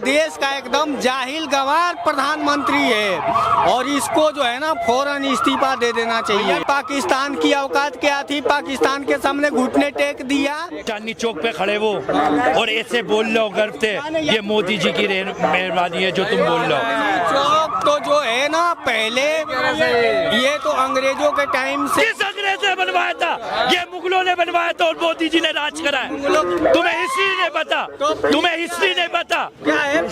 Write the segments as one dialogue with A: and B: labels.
A: देश का एकदम जाहिल गवार प्रधानमंत्री है और इसको जो है ना फौरन इस्तीफा दे देना चाहिए। पाकिस्तान की औकात क्या थी? पाकिस्तान के सामने घुटने टेक दिया।
B: चांदनी चौक पे खड़े वो और ऐसे बोल लो गर्व से, ये मोदी जी की मेहरबानी है जो तुम बोल लो।
A: चौक तो जो है ना पहले ये तो अंग्रेजों के टाइम से।
B: किस अंग्रेज ने बनवाया था? ये मुगलों ने बनवाया था और मोदी जी ने राज करा है। तुम्हें हिस्ट्री नहीं पता, तुम्हें हिस्ट्री नहीं पता।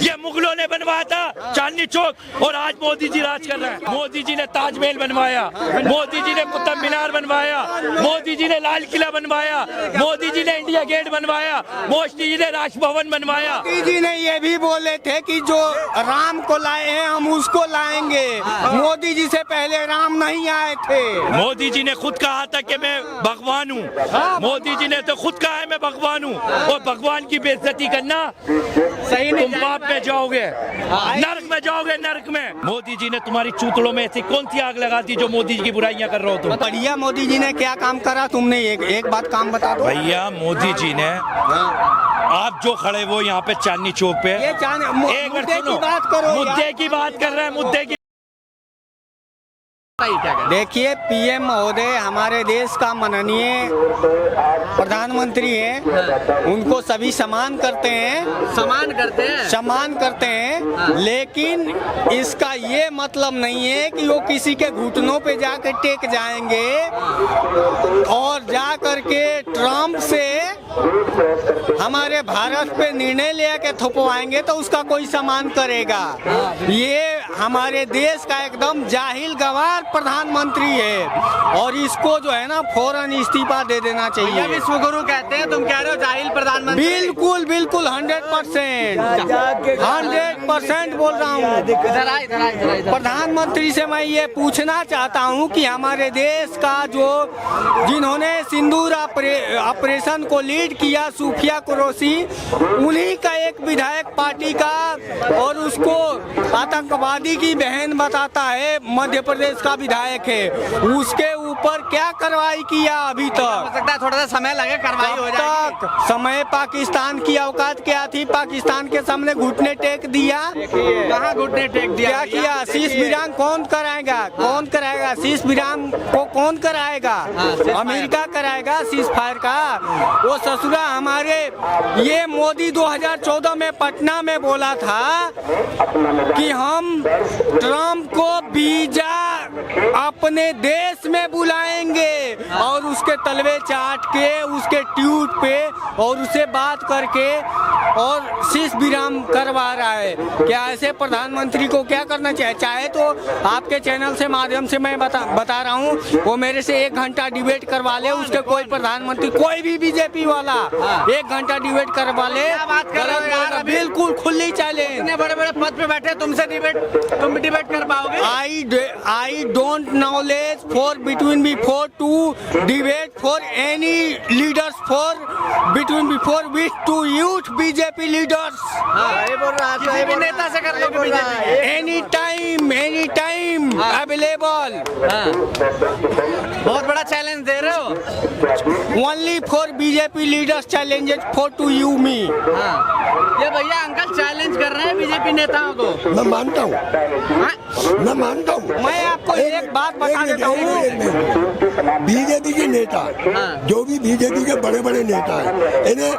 B: ये मुगलों ने बनवाया था चांदनी चौक और आज मोदी जी राज कर रहे हैं। मोदी जी ने ताजमहल बनवाया, मोदी जी ने कुतुब मीनार बनवाया, मोदी जी ने लाल किला बनवाया, मोदी जी ने इंडिया गेट बनवाया, मोदी जी ने राजभवन बनवाया।
A: मोदी जी ने ये भी बोले थे कि जो राम को लाए हैं हम उसको लाएंगे। मोदी जी से पहले राम नहीं आए थे।
B: मोदी जी ने खुद कहा था कि मैं भगवान हूँ। मोदी जी ने तो खुद कहा है मैं भगवान हूँ और भगवान की बेइज्जती करना
A: सही नहीं।
B: तुम पाप में जाओगे, नरक में जाओगे, नरक में। मोदी जी ने तुम्हारी चूतड़ों में ऐसी कौन सी आग लगा दी जो मोदी जी की बुराइयां कर रहे हो तुम?
A: बढ़िया मोदी जी ने क्या काम करा? तुमने एक बात काम बता दो
B: भैया। मोदी जी ने आप जो खड़े वो यहाँ पे चांदनी चौक पे
A: ये
B: एक मिनट सुनो, मुद्दे की बात कर रहे हैं, मुद्दे की।
A: देखिए पीएम महोदय हमारे देश का माननीय प्रधानमंत्री हैं, उनको सभी सम्मान करते हैं, सम्मान करते हैं, लेकिन इसका ये मतलब नहीं है कि वो किसी के घुटनों पे जाकर टेक जाएंगे और जा करके ट्रम्प से हमारे भारत पे निर्णय लेके थोपवाएंगे तो उसका कोई सम्मान करेगा। ये हमारे देश का एकदम जाहिल गवार प्रधानमंत्री है और इसको जो है ना फौरन इस्तीफा दे देना चाहिए।
C: विश्वगुरु कहते हैं, तुम कह रहे हो जाहिल प्रधानमंत्री।
A: बिल्कुल बिल्कुल 100% बोल रहा हूँ। प्रधानमंत्री से मैं ये पूछना चाहता हूँ कि हमारे देश का जो जिन्होंने सिंदूर ऑपरेशन को लीड किया सूफिया कुरैशी, उन्हीं का एक विधायक पार्टी का और उसको आतंकवादी की बहन बताता है, मध्य प्रदेश का विधायक है, उसके ऊपर क्या कार्रवाई किया अभी तक?
C: हो सकता है थोड़ा सा समय लगे, कार्रवाई हो जाएगी।
A: समय पाकिस्तान की औकात क्या थी? पाकिस्तान के सामने घुटने टेक दिया।
C: कहाँ घुटने टेक दिया?
A: क्या किया? शीश विरांग कौन कराएगा? कौन कराएगा शीश विरांग को? कौन कराएगा? अमेरिका कराएगा शीश फायर का। वो ससुरा हमारे ये मोदी 2014 में पटना में बोला था कि हम ट्रम्प को वीजा अपने देश में बुलाएंगे और उसके तलवे चाट के उसके ट्वीट पे और उसे बात करके और शीश विराम करवा रहा है। क्या ऐसे प्रधानमंत्री को क्या करना चाहिए? चाहे तो आपके चैनल से माध्यम से मैं बता रहा हूँ, वो मेरे से 1 घंटा डिबेट करवा ले, उसके कोई प्रधानमंत्री कोई भी बीजेपी वाला 1 घंटा डिबेट करवा ले। बिल्कुल खुली चैलेंज।
C: इतने बड़े बड़े पद पे बैठे, तुमसे तुम डिबेट कर पाओगे?
A: I don't knowledge for between before to debate for any leaders for between before with to youth BJP leaders.
C: ये बोल रहा है किसी भी नेता से कर लो
A: any time available.
C: बहुत बड़ा चैलेंज दे रहे हो।
A: Only for BJP leaders challenges for to you me.
C: ये भैया अंकल चैलेंज कर रहे हैं बीजेपी नेताओं को।
D: मैं मानता हूँ, मैं मानता हूँ।
A: मैं आपको एक बात बता देता हूँ,
D: बीजेपी के नेता, जो भी बीजेपी के बड़े बड़े नेता हैं, इन्हें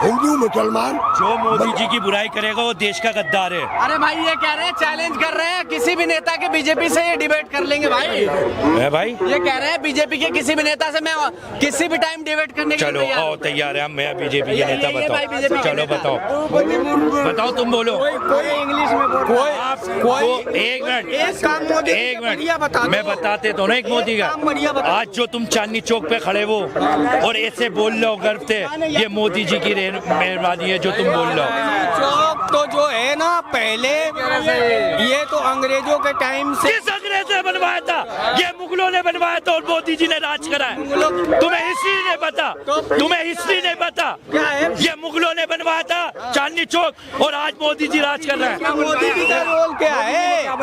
D: हिंदू मुसलमान
B: जो मोदी जी की बुराई करेगा वो देश का गद्दार है।
C: अरे भाई ये कह रहे हैं चैलेंज कर रहे हैं किसी भी नेता के बीजेपी से ये डिबेट कर लेंगे भाई।
B: है भाई
C: ये कह रहे हैं बीजेपी के किसी भी नेता से मैं किसी भी टाइम डिबेट करने के लिए
B: चलो तैयार है। मैं बीजेपी के नेता
C: ये भाई बीजेपी
B: बताओ,
C: के
B: चलो
C: नेता।
B: बताओ तुम बोलो।
A: कोई इंग्लिश में
B: कोई एक मिनट मैं बताते दोनों एक मोदी का। आज जो तुम चांदनी चौक पे खड़े हो और ऐसे बोल लो गर्व से, ये मोदी जी की मेहरबानी है जो तुम बोल लो।
A: चौक तो जो है ना पहले ये तो अंग्रेजों के टाइम से।
B: किस अंग्रेज अंग्रेज ने बनवाया था, ये मुगलों ने बनवाया था और मोदी जी ने राज कराया। तुम्हें हिस्ट्री नहीं पता, तुम्हें हिस्ट्री नहीं पता। ये मुगलों ने बनवाया था चांदनी चौक और आज मोदी जी राज कर रहे हैं।
A: मोदी जी का रोल क्या है?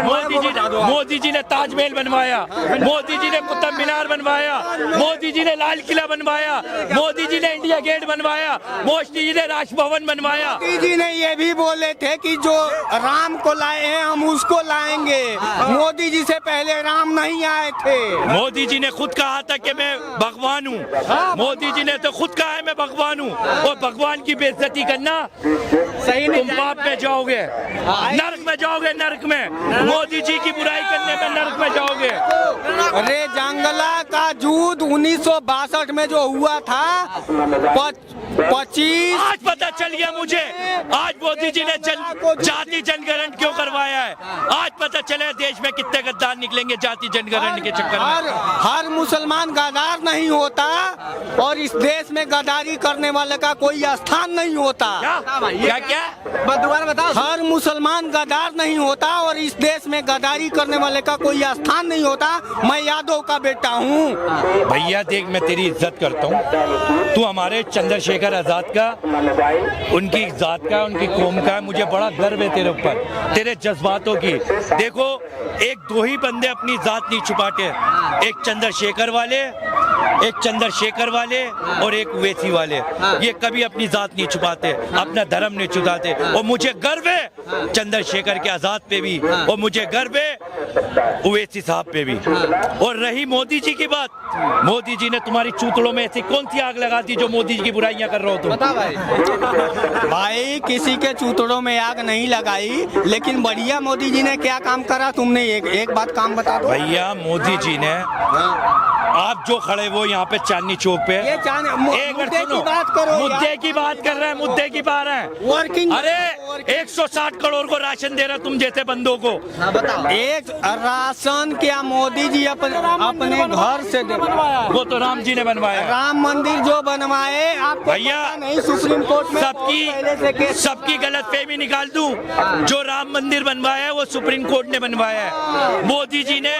B: मोदी जी ने ताजमहल बनवाया, मोदी जी ने कुतुब मीनार बनवाया, मोदी जी ने लाल किला बनवाया, मोदी जी ने इंडिया गेट बनवाया, मोदी जी ने राजभवन बनवाया।
A: मोदी जी ने ये भी बोले थे कि जो राम को लाए हैं हम उसको लाएंगे। मोदी जी से पहले राम नहीं आए थे।
B: मोदी जी ने खुद कहा था कि मैं भगवान हूँ। मोदी जी ने तो खुद कहा है मैं भगवान हूँ, और भगवान की बेइज्जती करना सही नहीं। तुम पाप में जाओगे, नरक में जाओगे, नरक में। मोदी जी की बुराई करने में नरक में जाओगे।
A: अरे जंगला का युद्ध 1962 में जो हुआ था 25
B: आज पता चल गया मुझे, आज मोदी जी ने जाति जनगणना क्यों करवाया है। आज पता चले देश में कितने गद्दार निकलेंगे जाति जनगणना के चक्कर में।
A: हर मुसलमान गद्दार नहीं होता और इस देश में गद्दारी करने वाले का कोई स्थान नहीं होता।
B: क्या क्या
C: दोबारा बताओ।
A: हर मुसलमान गद्दार नहीं होता और इस देश में गद्दारी करने वाले का कोई स्थान नहीं होता। मैं यादव का बेटा हूँ।
B: भैया देख, मैं तेरी इज्जत करता हूँ। तू हमारे चंद्रशेखर आजाद का, उनकी जात का, उनकी कौम का, मुझे बड़ा गर्व है तेरे ऊपर, तेरे जज्बातों की। देखो, एक दो ही बंदे अपनी जात नहीं छुपाते, एक चंद्रशेखर वाले और एक ओवैसी वाले। ये कभी अपनी जात नहीं छुपाते, अपना धर्म नहीं छुपाते। और मुझे गर्व है चंद्रशेखर के आजाद पे भी, और मुझे गर्व है ओवैसी साहब पे भी। और रही मोदी जी की बात, मोदी जी ने तुम्हारी चूतड़ों में ऐसी कौन सी आग लगा दी जो मोदी जी की बुराइयां कर रहे हो तुम?
A: भाई किसी के चूतड़ों में आग नहीं लगाई, लेकिन बढ़िया मोदी जी ने क्या काम करा तुमने एक बात काम बता दो।
B: भैया मोदी जी ने, आप जो खड़े वो यहाँ पे चांदनी चौक पे,
A: ये मुद्दे की बात करो,
B: मुद्दे की बात कर रहे हैं, मुद्दे की बात है।
A: वर्किंग,
B: अरे 160 करोड़ को राशन दे रहे तुम जैसे बंदों को।
A: एक राशन क्या मोदी जी अपने घर से
B: वो तो राम जी ने बनवाया।
A: राम मंदिर जो बनवाए, आपको
B: भैया
A: नहीं सुप्रीम कोर्ट में
B: सबकी गलतफहमी निकाल दूं, जो राम मंदिर बनवाया है वो सुप्रीम कोर्ट ने बनवाया है। मोदी जी ने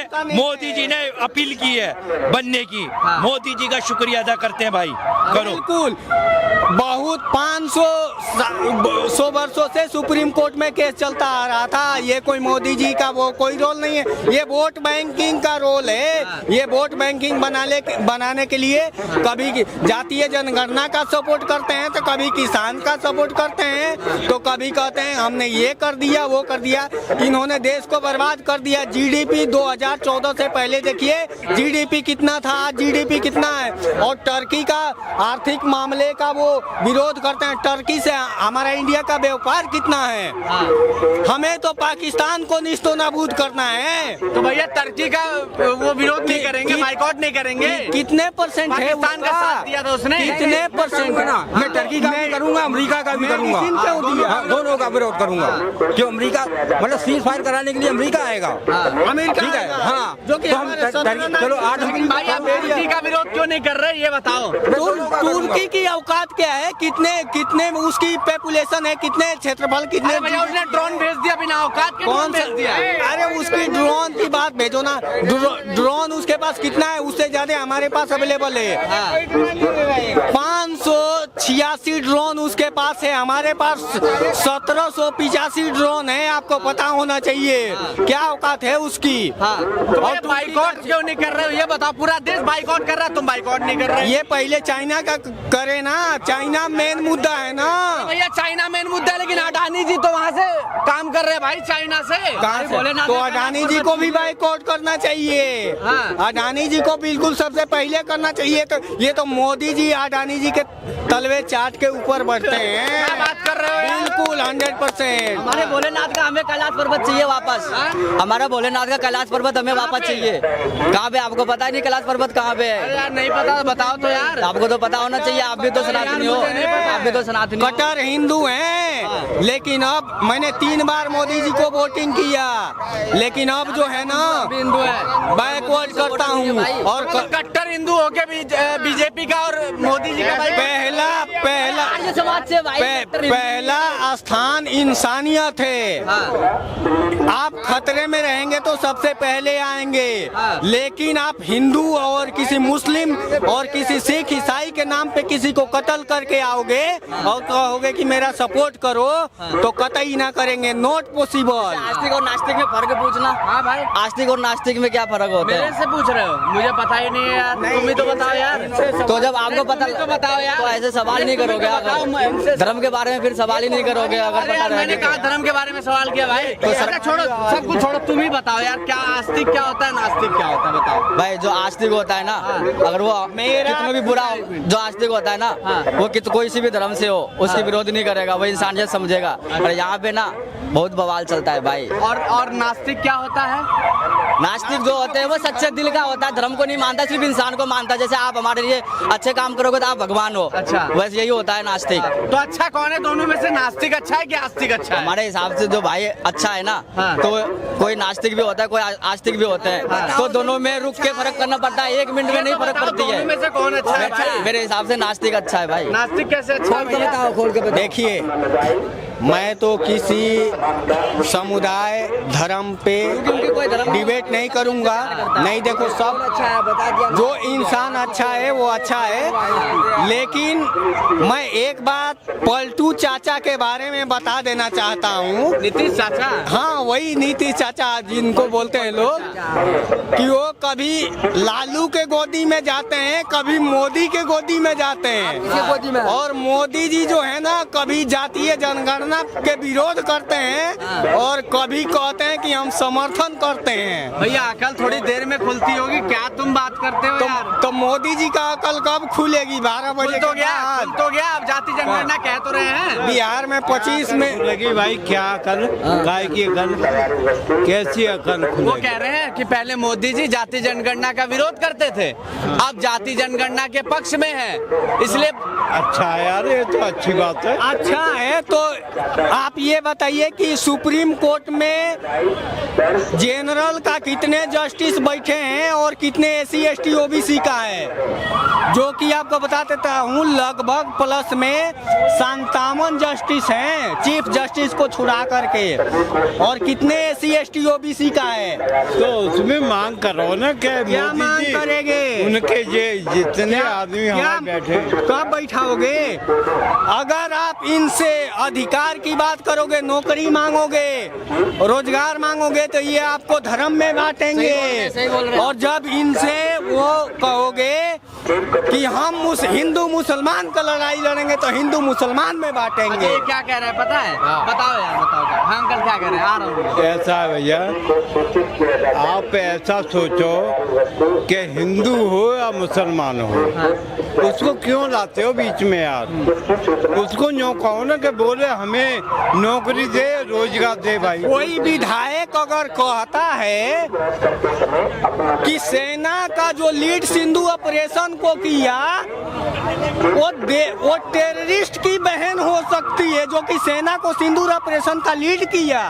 B: अपील की है बनने की। मोदी जी का शुक्रिया अदा करते हैं भाई, करो।
A: बिल्कुल, बहुत 500 वर्षों से सुप्रीम कोर्ट में केस चलता आ रहा था। ये कोई मोदी जी का वो कोई रोल नहीं है, ये वोट बैंकिंग का रोल है। ये वोट बैंकिंग बनाने के लिए कभी जातीय जनगणना का सपोर्ट करते हैं, तो कभी किसान का सपोर्ट करते हैं, तो कभी कहते हैं हमने ये कर दिया वो कर दिया। इन्होंने देश को बर्बाद कर दिया। जीडीपी 2014 से पहले देखिए जीडीपी कितना था, आज जीडीपी कितना है। और टर्की का आर्थिक मामले का वो विरोध करते हैं, टर्की से हमारा इंडिया का व्यापार कितना है। हमें तो पाकिस्तान को निस्तो नाबूद करना है।
C: तो भैया टर्की का वो विरोध नहीं करेंगे, बाइकआउट नहीं करेंगे।
A: कितने परसेंट है
C: पाकिस्तान का साथ दिया था उसने?
A: कितने परसेंट?
E: मैं टर्की का भी करूंगा, अमेरिका का भी करूंगा, दोनों का विरोध करूंगा। क्यों अमेरिका, मतलब सीज फायर कराने के लिए अमेरिका आएगा,
A: अमेरिका
E: ठीक है। हाँ,
A: जो कि
E: तो हम चलो 8
C: भाई आप टर्की का विरोध क्यों नहीं कर रहे, ये बताओ।
A: तुर्की की औकात क्या है, कितने उसकी पॉपुलेशन है, कितने क्षेत्रफल, कितने?
C: भैया उसने ड्रोन भेज दिया बिना औकात के।
A: कौन
C: भेज दिया?
A: अरे उसकी ड्रोन की बात भेजो ना। ड्रोन उसके पास कितना है, उससे ज्यादा हमारे पास अवेलेबल है। 586 ड्रोन उसके पास है, हमारे पास 1785 ड्रोन है। आपको पता होना चाहिए क्या औकात है उसकी।
C: और बाइकआउट क्यों नहीं कर रहे हो, ये बताओ। पूरा देश बाइकआउट कर रहा है, तुम बाइकआउट नहीं कर रहे।
A: ये पहले चाइना का करे ना, चाइना मेन मुद्दा है ना।
C: भैया चाइना मेन मुद्दा है, लेकिन अडानी जी तो वहाँ से काम कर रहे हैं भाई, चाइना से।
A: तो अडानी जी को भी बाइकआउट करना चाहिए। अडानी जी को बिल्कुल सबसे पहले करना चाहिए। तो ये तो मोदी जी अडानी जी के तलवे चाट के ऊपर बढ़ते हैं।
C: क्या बात कर रहे हो?
A: बिल्कुल 100%।
F: हमारे भोलेनाथ का हमें कैलाश पर्वत चाहिए वापस। हमारा भोलेनाथ का कैलाश पर्वत हमें वापस चाहिए। कहाँ पे, आपको पता नहीं कैलाश पर्वत कहाँ पे है?
C: यार नहीं पता, बताओ तो यार।
F: आपको तो पता होना चाहिए, आप भी तो सनातनी हो, आप भी तो सनातनी हो।
A: कट्टर हिंदू हैं, लेकिन अब मैंने 3 बार मोदी जी को वोटिंग किया, लेकिन अब जो है ना
C: हिंदू है,
A: बैकवर्ड करता हूँ। और
C: कट्टर हिंदू होके बीजेपी का और मोदी जी का
F: आर्य समाज से भाई
A: पहला स्थान इंसानियत है। आप खतरे में रहेंगे तो सबसे पहले आएंगे, लेकिन आप हिंदू और किसी मुस्लिम और किसी सिख ईसाई के नाम पे किसी को कत्ल करके आओगे और कहोगे कि मेरा सपोर्ट करो तो कतई ना करेंगे, नॉट पॉसिबल।
F: आस्तिक और नास्तिक में फर्क पूछना।
C: हाँ भाई,
F: आस्तिक और नास्तिक में क्या फर्क होता
C: मेरे
F: है?
C: से पूछ रहे हो, मुझे पता ही नहीं है यार, तुम ही तो बताओ यार।
F: तो जब आपको पता
C: तुम ही तो बताओ यार।
F: तो ऐसे सवाल नहीं करोगे आप, धर्म के बारे में फिर सवाल ही नहीं करोगे अगर
C: अरे
F: पता
C: यार, मैंने
F: रहेगा।
C: कहा धर्म के बारे में सवाल किया भाई।
F: तो
C: अच्छा, छोड़ो सब कुछ छोड़ो, तुम ही बताओ यार, क्या आस्तिक क्या होता है, नास्तिक क्या होता है, बताओ।
F: भाई जो आस्तिक होता है ना, अगर वो कितना भी बुरा हो, जो आस्तिक होता है ना, वो कोई सी भी धर्म से हो उसकी विरोध नहीं करेगा, वो इंसानियत समझेगा। और यहाँ पे ना बहुत बवाल चलता है भाई।
C: और नास्तिक क्या होता है?
F: नास्तिक जो होते हैं वो सच्चे दिल का होता है, धर्म को नहीं मानता, सिर्फ इंसान को मानता है। जैसे आप हमारे लिए अच्छे काम करोगे तो आप भगवान हो,
C: अच्छा।
F: वैसे यही होता है नास्तिक।
C: तो अच्छा कौन है दोनों में से, नास्तिक अच्छा है कि आस्तिक अच्छा है?
F: हमारे हिसाब से जो भाई अच्छा है ना, तो कोई नास्तिक भी होता है, कोई आस्तिक भी होता है, तो दोनों में रुक के फर्क करना पड़ता है, एक मिनट में नहीं फर्क पड़ती
C: दोनों में
F: है।
C: से कौन अच्छा है भाई?
F: मेरे हिसाब से नास्तिक अच्छा है भाई।
C: नास्तिक कैसे अच्छा है भैया?
F: बताओ, खोल के बताओ।
A: देखिए, मैं तो किसी समुदाय धर्म पे डिबेट नहीं करूंगा। नहीं, देखो सब
F: अच्छा है, बता दिया।
A: जो इंसान अच्छा है वो अच्छा है, लेकिन मैं एक बात पलटू चाचा के बारे में बता देना चाहता हूँ।
C: नीतीश चाचा?
A: हाँ, वही नीतीश चाचा जिनको बोलते हैं लोग, कि वो कभी लालू के गोदी में जाते हैं, कभी मोदी के गोदी में जाते हैं। और मोदी जी जो है ना, कभी जातीय जनगणना के विरोध करते हैं और कभी कहते हैं कि हम समर्थन करते हैं।
C: भैया अकल थोड़ी देर में खुलती होगी, क्या तुम बात करते हो यार?
A: तो मोदी जी का अकल कब खुलेगी? 12 बजे
C: तो
A: के
C: गया,
A: बाद।
C: तो गया, अब जाति जनगणना कह तो रहे हैं।
A: बिहार में 25 में
G: लगी भाई, क्या अकल, काय की अकल, कैसी अकल
C: वो
G: खुलेगी?
C: कह रहे हैं कि पहले मोदी जी जाति जनगणना का विरोध करते थे, अब जाति जनगणना के पक्ष में है, इसलिए
G: अच्छा है यार, ये तो अच्छी बात है।
A: अच्छा है। तो आप ये बताइए कि सुप्रीम कोर्ट में जनरल का कितने जस्टिस बैठे हैं और कितने SC ST OBC का है? जो कि आपको बता देता हूँ, लगभग प्लस में 57 जस्टिस हैं, चीफ जस्टिस को छुड़ा करके। और कितने SC ST OBC का है?
G: तो उसमें मांग करो ना,
A: क्या
G: मोदी
A: मांग
G: जी,
A: करेंगे?
G: उनके ये जितने आदमी
A: क्या
G: हमारे बैठे,
A: कब बैठाओगे? अगर आप इनसे अधिकार की बात करोगे, नौकरी मांगोगे, रोजगार मांगोगे, तो ये आपको धर्म में बांटेंगे। और जब इनसे वो कहोगे कि हम हिंदू मुसलमान का लड़ाई लड़ेंगे, तो हिंदू मुसलमान में बांटेंगे।
C: ये क्या कह रहे हैं पता है? बताओ यार, बताओ क्या? हाँ अंकल क्या कह रहे हैं? आ रहा हूँ।
G: ऐसा है भैया, आप ऐसा सोचो कि हिंदू हो या मुसलमान हो, उसको क्यों लाते हो बीच में यार? उसको यूँ कहो ना कि बोले हमें नौकरी दे, रोजगार दे भाई।
A: कोई विधायक अगर कहता है कि सेना का जो लीड सिंधु ऑपरेशन को किया वो टेररिस्ट की बहन हो सकती है, जो कि सेना को सिंदूर ऑपरेशन का लीड किया,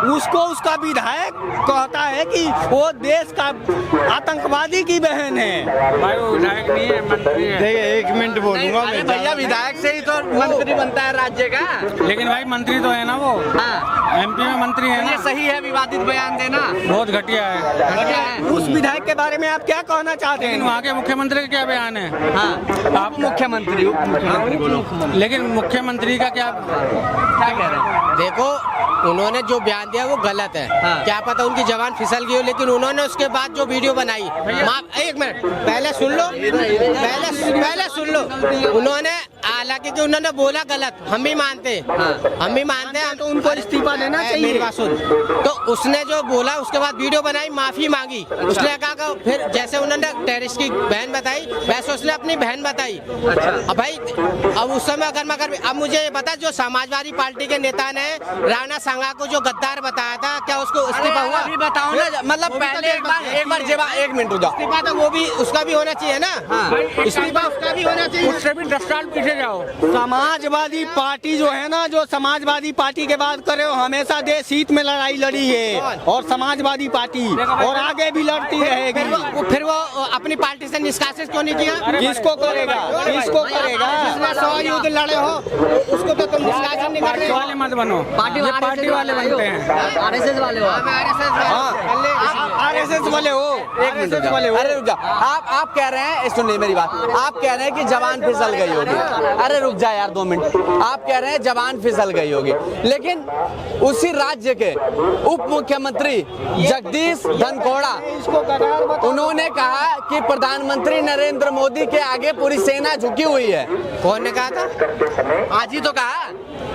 A: उसको उसका विधायक कहता है कि वो देश का आतंकवादी की बहन है।
E: भाई वो विधायक नहीं है, मंत्री है।
G: देखिए, एक मिनट बोलूंगा
C: अरे भैया, विधायक से ही तो मंत्री बनता है राज्य का।
E: लेकिन भाई मंत्री तो है ना वो,
C: हाँ,
E: MP में मंत्री है
C: ये
E: ना।
C: सही है विवादित बयान देना?
E: बहुत घटिया है।
C: क्या है?
A: उस विधायक के बारे में आप क्या कहना चाहते
E: लेकिन
A: हैं?
E: वहाँ के मुख्यमंत्री का क्या बयान है?
C: हाँ, आप मुख्यमंत्री, उप मुख्यमंत्री बोलो।
E: लेकिन मुख्यमंत्री का क्या?
C: क्या कह रहे हैं?
H: देखो, उन्होंने जो बयान दिया वो गलत है।
C: हाँ।
H: क्या पता उनकी जबान फिसल गई हो, लेकिन उन्होंने उसके बाद जो वीडियो बनाई, एक मिनट पहले सुन लो, पहले सुन लो। उन्होंने हालांकि जो उन्होंने बोला गलत, हम भी मानते हैं, हम भी मानते हैं,
A: तो उनको इस्तीफा देना चाहिए।
H: मेरी बात सुन। तो उसने जो बोला उसके बाद वीडियो बनाई, माफी मांगी, उसने कहा कि फिर जैसे उन्होंने टेररिस्ट की बहन बताई वैसे उसने अपनी बहन बताई। अब भाई, अब उस समय अगर अब मुझे ये बता, जो समाजवादी पार्टी के नेता ने राणा सांगा को जो गद्दार बताया था, क्या उसको इस्तीफा हुआ?
C: अभी बताओ ना, मतलब
H: वो भी तो
C: पहले एक बार जवाब, एक मिनट रुको।
H: इस्तीफा तो वो भी उसका भी होना चाहिए ना। इस्तीफा उसका भी होना चाहिए।
E: उससे भी 10 साल पीछे
A: आओ। समाजवादी पार्टी जो है ना, जो समाजवादी पार्टी के बात करे हो, हमेशा देश हित में लड़ाई लड़ी है और समाजवादी पार्टी और आगे भी लड़ती रहेगी।
H: फिर वो अपनी पार्टी से निष्कासित क्यों नहीं किया?
A: किसको करेगा, किसको करेगा?
H: जिसने 100 युद्ध लड़े हो उसको तो तुम निष्कासित नहीं कर रहे हो।
A: वाले मत बनो, पार्टी वाले बनते हैं।
F: आरएसएस वाले हो।
A: आरएसएस वाले हो, एक मिनट वाले हो।
C: अरे रुक जा, आप कह रहे हैं, सुनिए मेरी बात, आप कह रहे हैं कि जवान फिसल गई होगी। अरे रुक जा यार 2 मिनट। आप कह रहे हैं जवान फिसल गई होगी, लेकिन उसी राज्य के उप मुख्यमंत्री जगदीश धनखड़ उन्होंने कहा कि प्रधानमंत्री नरेंद्र मोदी के आगे पूरी सेना झुकी हुई है।
H: कौन ने कहा था?
C: आज ही तो कहा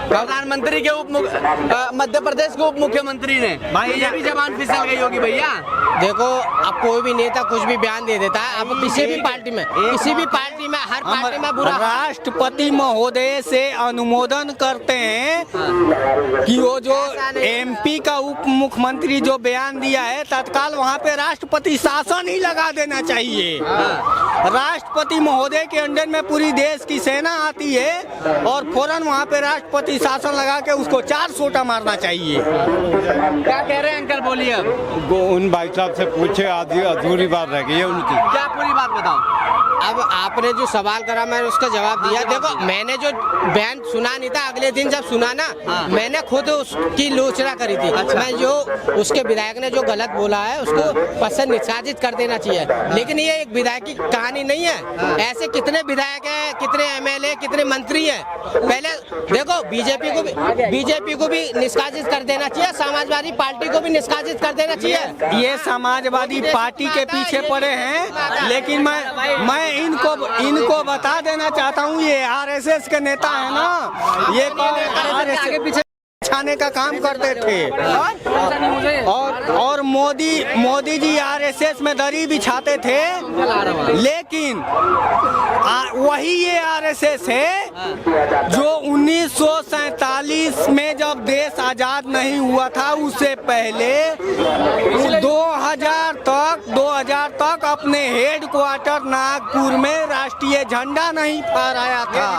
C: प्रधानमंत्री के मध्य प्रदेश के उप मुख्यमंत्री ने। भाई ये भी जवान फिसल गई होगी भैया।
H: देखो, अब कोई भी नेता कुछ भी बयान दे देता है। अब किसी भी पार्टी में, हर पार्टी में बुरा।
A: राष्ट्रपति महोदय से अनुमोदन करते हैं कि वो जो एमपी का उप मुख्यमंत्री जो बयान दिया है, तत्काल वहाँ पे राष्ट्रपति शासन ही लगा देना चाहिए। राष्ट्रपति महोदय के अंडर में पूरी देश की सेना आती है और फौरन वहाँ पे राष्ट्रपति शासन लगा के उसको 4 सोटा मारना चाहिए।
C: क्या कह रहे हैं अंकल, बोलिए। अब
G: उन भाई साहब से पूछे, आधी अधूरी बात रह गई है उनकी।
C: क्या पूरी बात बताओ।
H: अब आपने जो सवाल करा मैंने उसका जवाब दिया। देखो, मैंने जो बयान सुना नहीं था, अगले दिन जब सुना ना, मैंने खुद उसकी आलोचना करी थी। मैं जो उसके विधायक ने जो गलत बोला है उसको पद से निष्कासित कर देना चाहिए। लेकिन ये एक विधायक की कहानी नहीं है। ऐसे कितने विधायक हैं, कितने एमएलए, कितने मंत्री हैं। पहले देखो, बीजेपी को भी निष्कासित कर देना चाहिए, समाजवादी पार्टी को भी निष्कासित कर देना चाहिए।
A: ये समाजवादी पार्टी के पीछे पड़े हैं, लेकिन मैं इनको बता देना चाहता हूँ, ये आरएसएस के नेता है ना, ये आगे पीछे छाने का काम करते थे। और मोदी जी आरएसएस में दरी बिछाते थे, लेकिन वही ये आरएसएस है जो 1947 में जब देश आजाद नहीं हुआ था, उससे पहले 2000 तक अपने हेडक्वार्टर नागपुर में राष्ट्रीय झंडा नहीं फहराया था।